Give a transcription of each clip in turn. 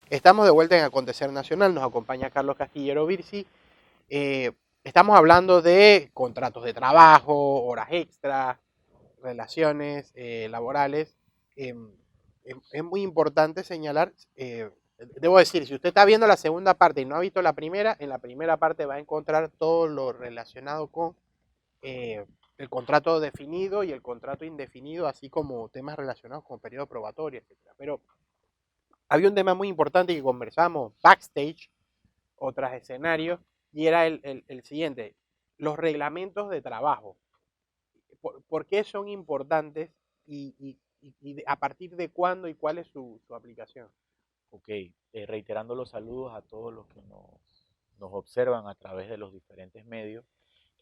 Estamos de vuelta en Acontecer Nacional, nos acompaña Carlos Castillero Virsi. Estamos hablando de contratos de trabajo, horas extras, relaciones laborales. Eh, es muy importante señalar, debo decir, si usted está viendo la segunda parte y no ha visto la primera, en la primera parte va a encontrar todo lo relacionado con eh, el contrato definido y el contrato indefinido, así como temas relacionados con periodo probatorio, etcétera. Pero había un tema muy importante que conversamos backstage o tras escenario y era el siguiente, los reglamentos de trabajo. ¿Por qué son importantes y a partir de cuándo y cuál es su aplicación? Ok, reiterando los saludos a todos los que nos observan a través de los diferentes medios.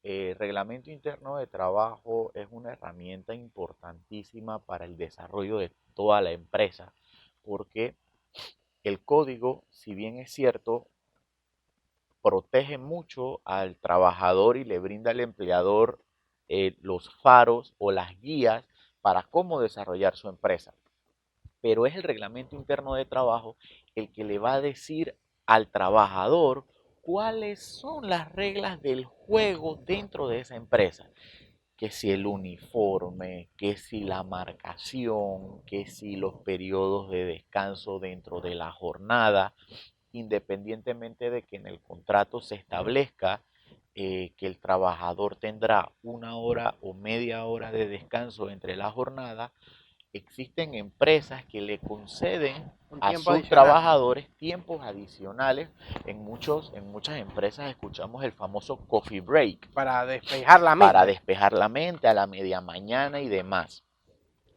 Reglamento interno de trabajo es una herramienta importantísima para el desarrollo de toda la empresa, porque el código, si bien es cierto, protege mucho al trabajador y le brinda al empleador los faros o las guías para cómo desarrollar su empresa. Pero es el reglamento interno de trabajo el que le va a decir al trabajador cuáles son las reglas del juego dentro de esa empresa. Que si el uniforme, que si la marcación, que si los periodos de descanso dentro de la jornada, independientemente de que en el contrato se establezca que el trabajador tendrá una hora o media hora de descanso entre la jornada. Existen empresas que le conceden Un a tiempo sus adicional trabajadores tiempos adicionales. En muchas empresas escuchamos el famoso coffee break para despejar la para mente. despejar la mente a la media mañana y demás.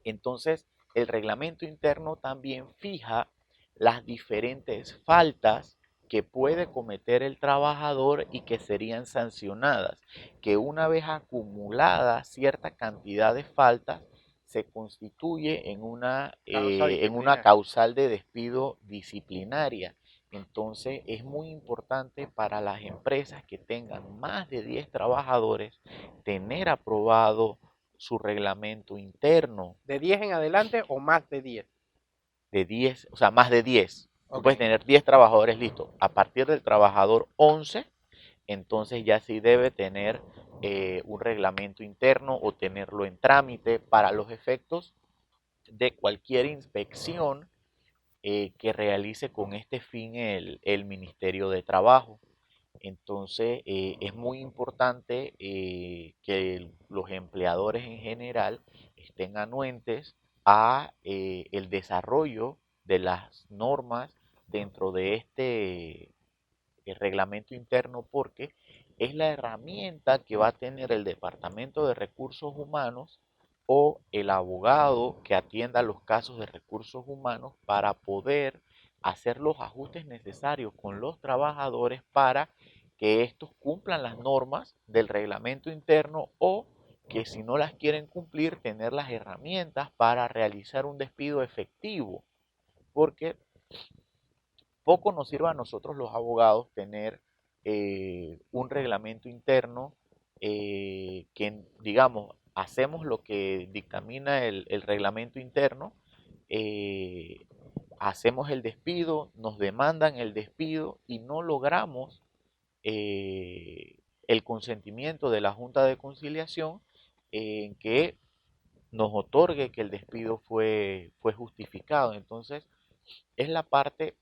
Entonces, el reglamento interno también fija las diferentes faltas que puede cometer el trabajador y que serían sancionadas, que una vez acumulada cierta cantidad de faltas se constituye Causa en una disciplinaria. causal de despido disciplinaria. Entonces es muy importante para las empresas que tengan más de 10 trabajadores tener aprobado su reglamento interno ¿De 10 en adelante o más de 10? de 10, o sea, más de 10. Tú Ok, puedes tener 10 trabajadores listos. A partir del trabajador 11, entonces ya sí debe tener un reglamento interno o tenerlo en trámite para los efectos de cualquier inspección que realice con este fin el Ministerio de Trabajo. Entonces, es muy importante que los empleadores en general estén anuentes a el desarrollo de las normas dentro de este reglamento interno, porque es la herramienta que va a tener el Departamento de Recursos Humanos o el abogado que atienda los casos de recursos humanos para poder hacer los ajustes necesarios con los trabajadores para que estos cumplan las normas del reglamento interno, o que si no las quieren cumplir, tener las herramientas para realizar un despido efectivo. Porque poco nos sirve a nosotros los abogados tener un reglamento interno que, digamos, hacemos lo que dictamina el reglamento interno, eh, hacemos el despido, nos demandan el despido y no logramos el consentimiento de la Junta de Conciliación en que nos otorgue que el despido fue justificado. Entonces, es la parte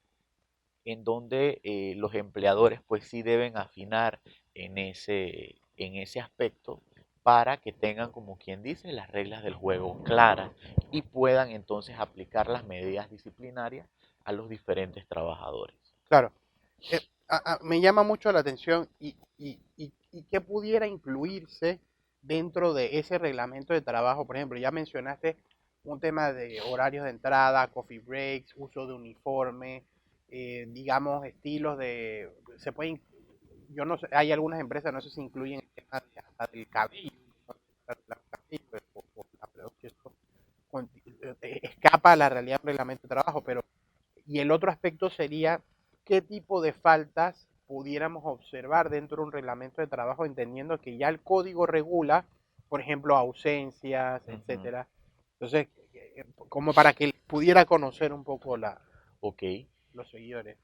en donde los empleadores pues sí deben afinar en ese aspecto para que tengan, como quien dice, las reglas del juego claras y puedan entonces aplicar las medidas disciplinarias a los diferentes trabajadores. claro. Me llama mucho la atención y qué pudiera incluirse dentro de ese reglamento de trabajo. Por ejemplo, ya mencionaste un tema de horarios de entrada, coffee breaks, uso de uniforme, digamos, estilos de... Se puede, yo no sé, hay algunas empresas, no sé si incluyen el tema de, hasta del cabello, escapa a la realidad del reglamento de trabajo, pero y el otro aspecto sería qué tipo de faltas pudiéramos observar dentro de un reglamento de trabajo, entendiendo que ya el código regula, por ejemplo, ausencias, Uh -huh. etcétera. Entonces, como para que pudiera conocer un poco la... Ok. los seguidores?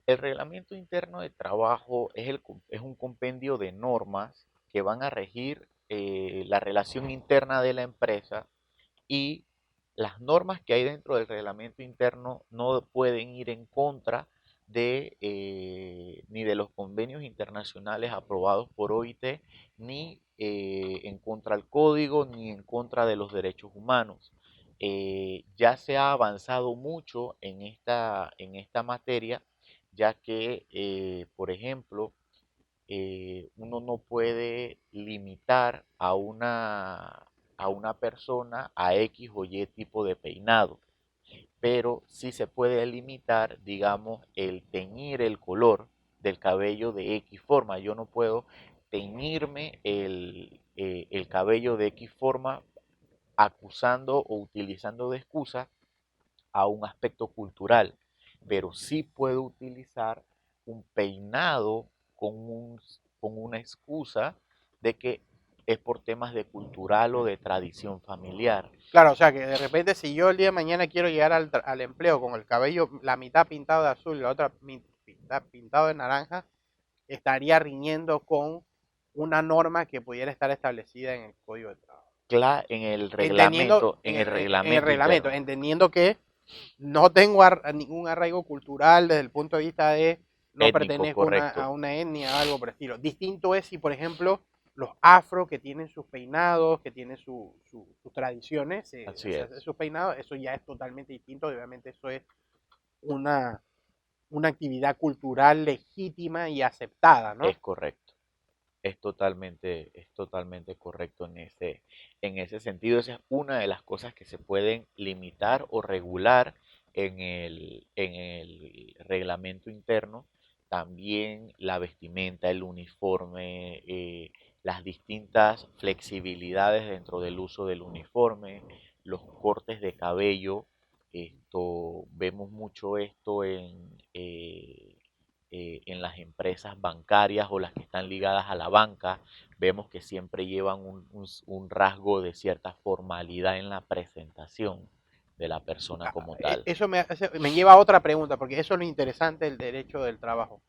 El reglamento interno de trabajo es un compendio de normas que van a regir la relación interna de la empresa, y las normas que hay dentro del reglamento interno no pueden ir en contra de ni de los convenios internacionales aprobados por OIT, ni en contra del código, ni en contra de los derechos humanos. Ya se ha avanzado mucho en esta materia, ya que, por ejemplo, uno no puede limitar a una persona a X o Y tipo de peinado, pero sí se puede limitar, digamos, el teñir el color del cabello de X forma. Yo no puedo teñirme el cabello de X forma acusando o utilizando de excusa a un aspecto cultural, pero sí puedo utilizar un peinado con, con una excusa de que es por temas de cultural o de tradición familiar. Claro, o sea que de repente si yo el día de mañana quiero llegar al empleo con el cabello, la mitad pintado de azul y la otra mitad pintado de naranja, estaría riñendo con una norma que pudiera estar establecida en el Código de Trabajo. Entendiendo En el en el reglamento reglamento, interno. entendiendo que no tengo ningún arraigo cultural desde el punto de vista de no Étnico, pertenezco correcto. a una etnia o algo por el estilo. Distinto es si, por ejemplo, los afro que tienen sus peinados, que tienen sus tradiciones, Así es. sus peinados, eso ya es totalmente distinto. Obviamente eso es una, una actividad cultural legítima y aceptada, ¿no? Es correcto. Es totalmente correcto en ese sentido. Esa es una de las cosas que se pueden limitar o regular en el reglamento interno. También la vestimenta, el uniforme, las distintas flexibilidades dentro del uso del uniforme, los cortes de cabello. Vemos mucho esto en las empresas bancarias o las que están ligadas a la banca. Vemos que siempre llevan un rasgo de cierta formalidad en la presentación de la persona como tal. Eso me lleva a otra pregunta, porque eso es lo interesante del derecho del trabajo.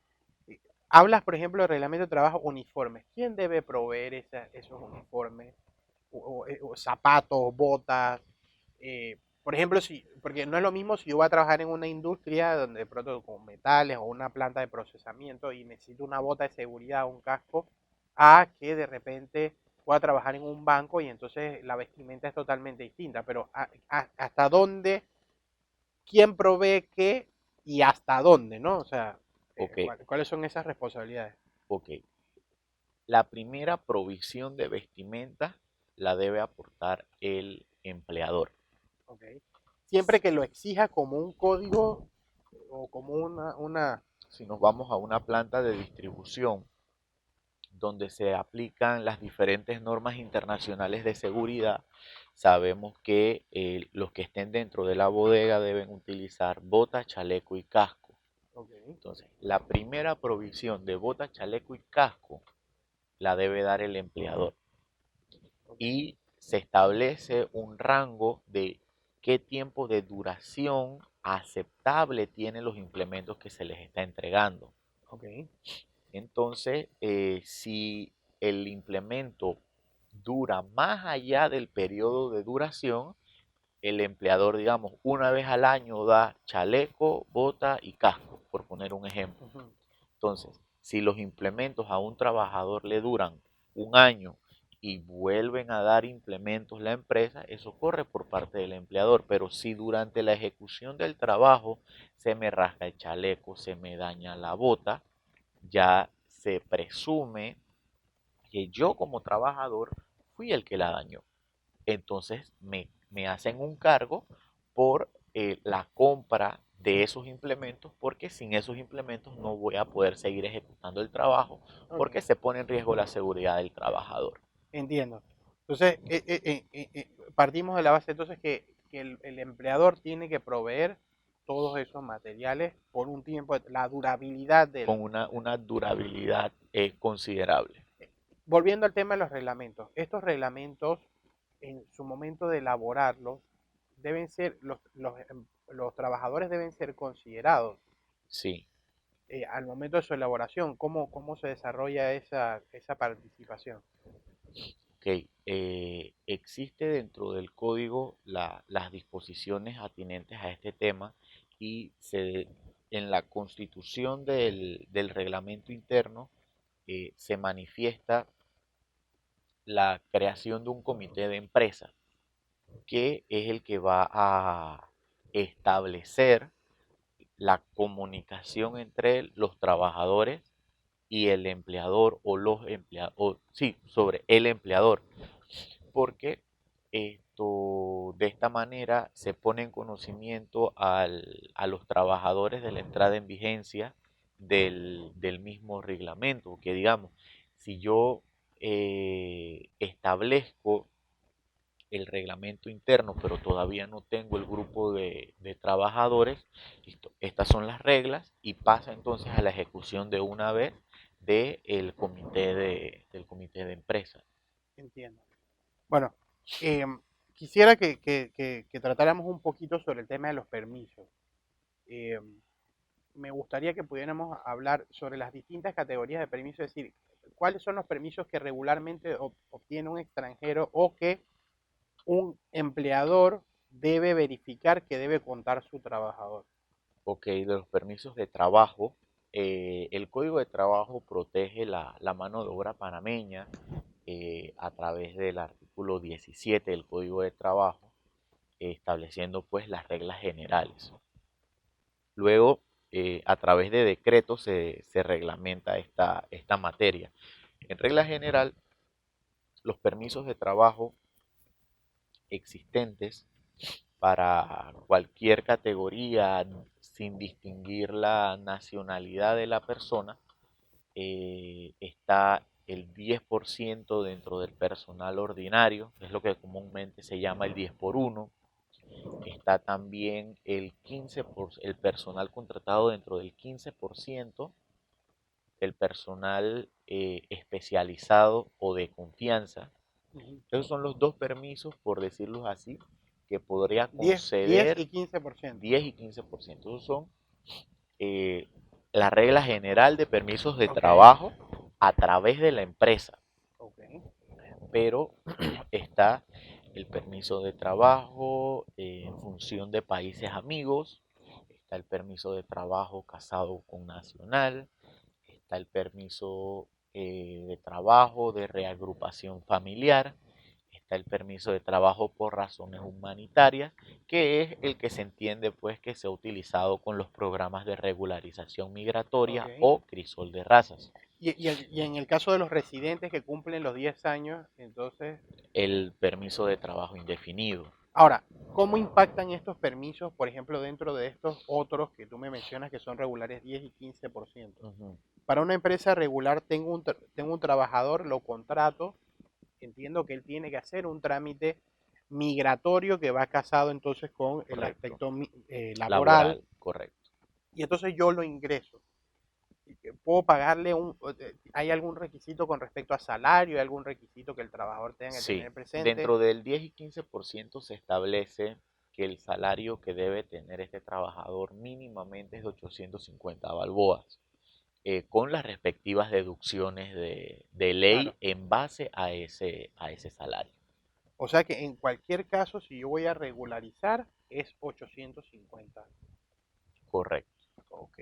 Hablas, por ejemplo, del reglamento de trabajo uniformes. ¿Quién debe proveer esos uniformes? O zapatos, botas. Por ejemplo, porque no es lo mismo si yo voy a trabajar en una industria donde de pronto con metales o una planta de procesamiento y necesito una bota de seguridad o un casco, a que de repente voy a trabajar en un banco y entonces la vestimenta es totalmente distinta. Pero hasta dónde, quién provee qué y hasta dónde, ¿no? O sea, Ok, ¿cuáles son esas responsabilidades? ok. La primera provisión de vestimenta la debe aportar el empleador. Okay. Siempre que lo exija como un código o como una. Si nos vamos a una planta de distribución donde se aplican las diferentes normas internacionales de seguridad, sabemos que los que estén dentro de la bodega deben utilizar bota, chaleco y casco. Okay. Entonces, la primera provisión de bota, chaleco y casco la debe dar el empleador, Okay. y se establece un rango de qué tiempo de duración aceptable tienen los implementos que se les está entregando. Okay. Entonces, si el implemento dura más allá del periodo de duración, el empleador, digamos, una vez al año da chaleco, bota y casco, por poner un ejemplo. Uh-huh. Entonces, si los implementos a un trabajador le duran un año y vuelven a dar implementos la empresa, eso corre por parte del empleador. Pero si durante la ejecución del trabajo se me rasga el chaleco, se me daña la bota, ya se presume que yo como trabajador fui el que la dañó. Entonces me hacen un cargo por la compra de esos implementos, porque sin esos implementos no voy a poder seguir ejecutando el trabajo, Okay. porque se pone en riesgo la seguridad del trabajador. Entiendo. Entonces, partimos de la base entonces que el empleador tiene que proveer todos esos materiales por un tiempo, la durabilidad Con del. una durabilidad considerable. Volviendo al tema de los reglamentos, estos reglamentos, en su momento de elaborarlos, deben ser los trabajadores deben ser considerados Sí, al momento de su elaboración. ¿Cómo se desarrolla esa participación? ok. Existe dentro del código las disposiciones atinentes a este tema y en la constitución del reglamento interno se manifiesta la creación de un comité de empresa, que es el que va a establecer la comunicación entre los trabajadores y el empleador o los empleados, sí, sobre el empleador, porque de esta manera se pone en conocimiento a los trabajadores de la entrada en vigencia del mismo reglamento, que digamos, si yo establezco el reglamento interno, pero todavía no tengo el grupo de trabajadores, listo, estas son las reglas y pasa entonces a la ejecución de una vez del comité de empresa. Entiendo. Bueno, em, quisiera que tratáramos un poquito sobre el tema de los permisos. Em, Me gustaría que pudiéramos hablar sobre las distintas categorías de permisos, es decir, cuáles son los permisos que regularmente obtiene un extranjero o que un empleador debe verificar que debe contar su trabajador. Ok, de los permisos de trabajo, el Código de Trabajo protege la mano de obra panameña a través del artículo 17 del Código de Trabajo, estableciendo pues las reglas generales. Luego, a través de decretos se reglamenta esta materia. En regla general, los permisos de trabajo existentes para cualquier categoría sin distinguir la nacionalidad de la persona, está el 10% dentro del personal ordinario, es lo que comúnmente se llama el 10 por 1. Está también el personal contratado dentro del 15% del personal especializado o de confianza. Ujú. Esos son los dos permisos, por decirlo así, que podría 10 conceder y 15%. 10 y 15%. Esos son eh, la regla general de permisos de Ok, trabajo a través de la empresa. ok. Pero está el permiso de trabajo en función de países amigos, está el permiso de trabajo casado con nacional, está el permiso de trabajo de reagrupación familiar, está el permiso de trabajo por razones humanitarias, que es el que se entiende pues que se ha utilizado con los programas de regularización Ok. migratoria o crisol de razas. Y en el caso de los residentes que cumplen los 10 años, entonces, El permiso de trabajo indefinido. ahora, ¿cómo impactan estos permisos, por ejemplo, dentro de estos otros que tú me mencionas que son regulares 10 y 15%? Ujú. Para una empresa regular, tengo un trabajador, lo contrato, entiendo que él tiene que hacer un trámite migratorio que va casado entonces con el Correcto. aspecto laboral, Laboral, correcto. y entonces yo lo ingreso. ¿Puedo pagarle hay algún requisito con respecto a salario? ¿Hay algún requisito que el trabajador tenga que Sí, tener presente? dentro del 10 y 15% se establece que el salario que debe tener este trabajador mínimamente es de 850 balboas, con las respectivas deducciones de ley Claro. en base a ese salario. O sea que en cualquier caso, si yo voy a regularizar, es 850. Correcto. Ok.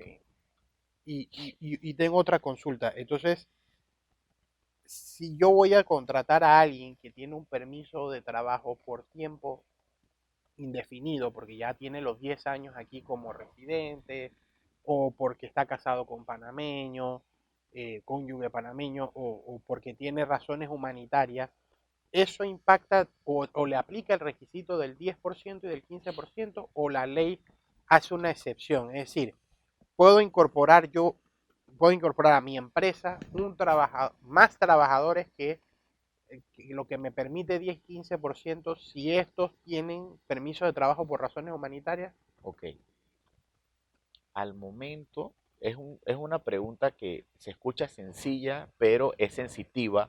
Y tengo otra consulta. Entonces, si yo voy a contratar a alguien que tiene un permiso de trabajo por tiempo indefinido, porque ya tiene los 10 años aquí como residente, o porque está casado con panameño, cónyuge panameño, o porque tiene razones humanitarias, ¿eso impacta o le aplica el requisito del 10% y del 15% o la ley hace una excepción? Es decir, puedo incorporar yo, puedo incorporar a mi empresa más trabajadores que lo que me permite 10-15% si estos tienen permiso de trabajo por razones humanitarias. Ok. Al momento es una pregunta que se escucha sencilla, pero es sensitiva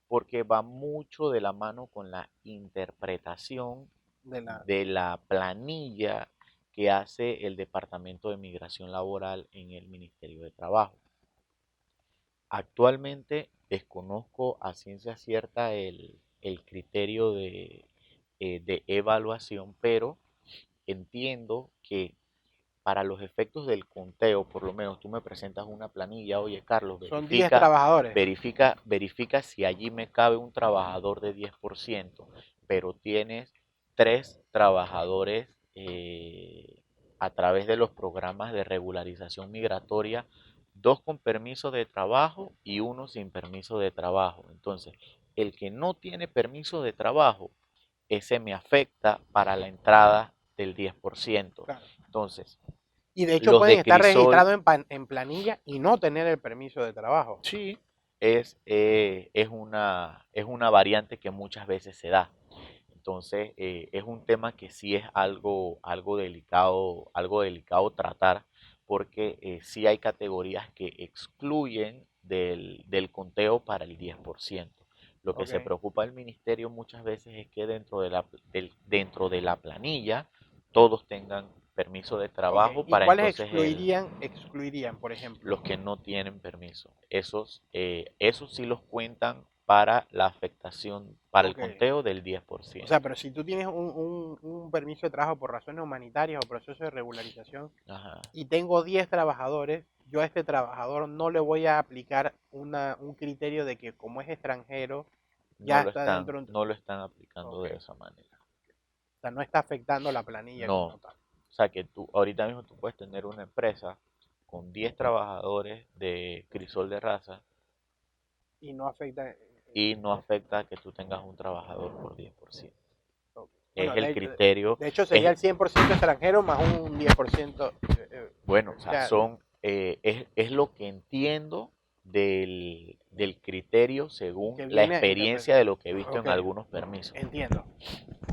porque va mucho de la mano con la interpretación De la, de la planilla que hace el Departamento de Migración Laboral en el Ministerio de Trabajo. Actualmente desconozco a ciencia cierta el criterio de evaluación, pero entiendo que para los efectos del conteo, por lo menos tú me presentas una planilla, oye Carlos, Son 10 trabajadores. verifica si allí me cabe un trabajador de 10%, pero tienes 3 trabajadores a través de los programas de regularización migratoria, 2 con permiso de trabajo y 1 sin permiso de trabajo. Entonces, el que no tiene permiso de trabajo, ese me afecta para la entrada del 10%. Claro. Entonces, Y de hecho los pueden de estar Crisol, registrados en planilla y no tener el permiso de trabajo. sí, es una variante que muchas veces se da. Entonces, es un tema que sí es algo delicado tratar, porque sí hay categorías que excluyen del conteo para el 10%. Lo que se Ok. preocupa el ministerio muchas veces es que dentro de la planilla todos tengan permiso de Ok. trabajo ¿Y para cuáles entonces excluirían, por ejemplo? los que no tienen permiso. Esos sí los cuentan para la afectación, para el Ok. conteo del O sea, 10%. pero si tú tienes un permiso de trabajo por razones humanitarias o proceso de regularización Ajá. y tengo 10 trabajadores, yo a este trabajador no le voy a aplicar un criterio de que como es extranjero, ya está dentro. No lo están aplicando Ok. de esa manera. O sea, no está afectando la planilla No. como tal. O sea que ahorita mismo tú puedes tener una empresa con 10 trabajadores de crisol de raza Y no afecta. y no afecta que tú tengas un trabajador por 10%. Ok. Es Bueno, el criterio, de hecho sería es, el 100% extranjero más un 10%. bueno, o O sea, sea, es lo que entiendo del criterio según que la viene a experiencia de lo que he visto Ok, en algunos permisos. entiendo,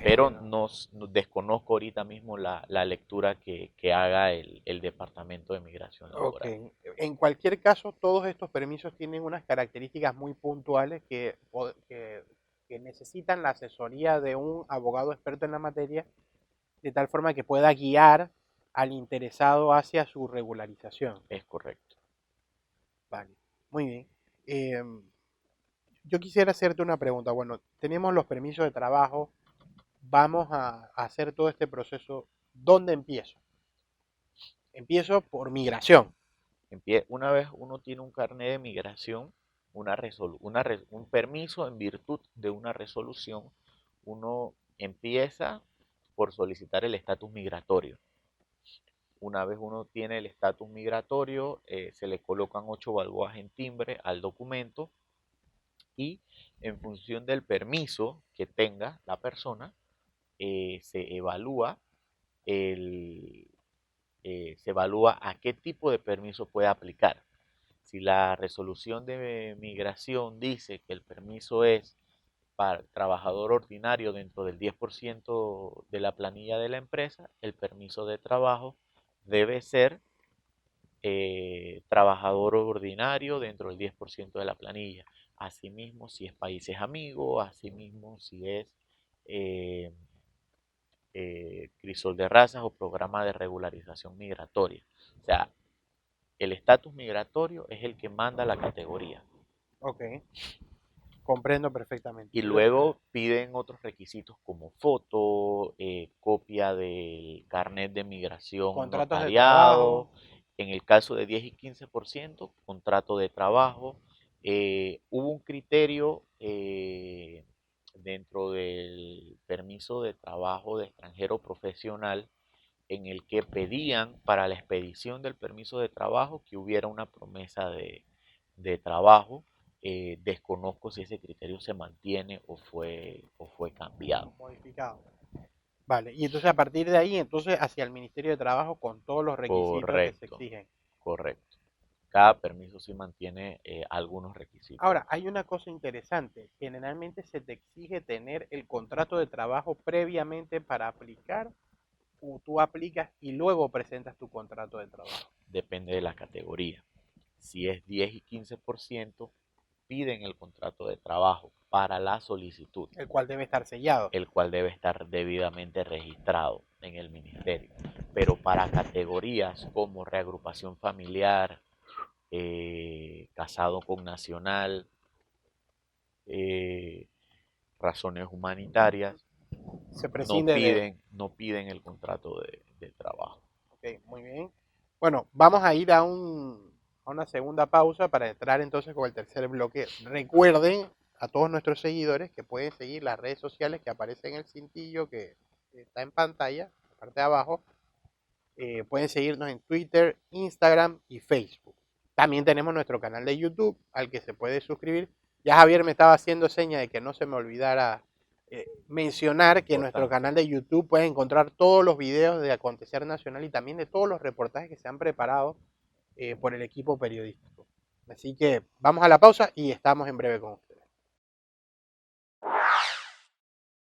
Pero entiendo. desconozco ahorita mismo la lectura que haga el Departamento de Migración Ok. Laboral. En cualquier caso, todos estos permisos tienen unas características muy puntuales que necesitan la asesoría de un abogado experto en la materia, de tal forma que pueda guiar al interesado hacia su regularización. Es correcto. Vale, muy bien. Yo quisiera hacerte una pregunta. Bueno, tenemos los permisos de trabajo, vamos a hacer todo este proceso. ¿Dónde empiezo? Empiezo por migración. Una vez uno tiene un carnet de migración, un permiso en virtud de una resolución, uno empieza por solicitar el estatus migratorio. Una vez uno tiene el estatus migratorio, se le colocan 8 balboas en timbre al documento y en función del permiso que tenga la persona, se evalúa el, se evalúa a qué tipo de permiso puede aplicar. Si la resolución de migración dice que el permiso es para trabajador ordinario dentro del 10% de la planilla de la empresa, el permiso de trabajo debe ser trabajador ordinario dentro del 10% de la planilla. Asimismo, si es países amigos, asimismo, si es eh, crisol de razas o programa de regularización migratoria. O sea, el estatus migratorio es el que manda la categoría. Ok, comprendo perfectamente. Y luego piden otros requisitos como foto, copia del carnet de migración Contratos de notariado. trabajo. En el caso de 10 y 15%, contrato de trabajo. Hubo un criterio dentro del permiso de trabajo de extranjero profesional en el que pedían para la expedición del permiso de trabajo que hubiera una promesa de trabajo. Desconozco si ese criterio se mantiene o fue cambiado. Modificado. Vale, y entonces a partir de ahí, entonces hacia el Ministerio de Trabajo con todos los requisitos que se Correcto, exigen. correcto. Cada permiso sí mantiene algunos requisitos. Ahora, hay una cosa interesante. Generalmente se te exige tener el contrato de trabajo previamente para aplicar o tú aplicas y luego presentas tu contrato de trabajo. Depende de la categoría. Si es 10 y 15%, piden el contrato de trabajo para la solicitud, El cual debe estar sellado. el cual debe estar debidamente registrado en el ministerio. Pero para categorías como reagrupación familiar, casado con nacional, eh, razones humanitarias, Se prescinde de... no piden el contrato de trabajo. Ok, muy bien. Bueno, vamos a ir a una segunda pausa para entrar entonces con el tercer bloque. Recuerden a todos nuestros seguidores que pueden seguir las redes sociales que aparecen en el cintillo que está en pantalla, en la parte de abajo. Pueden seguirnos en Twitter, Instagram y Facebook. También tenemos nuestro canal de YouTube al que se puede suscribir. Ya Javier me estaba haciendo seña de que no se me olvidara mencionar que en nuestro canal de YouTube pueden encontrar todos los videos de Acontecer Nacional y también de todos los reportajes que se han preparado por el equipo periodístico. Así que vamos a la pausa y estamos en breve con ustedes.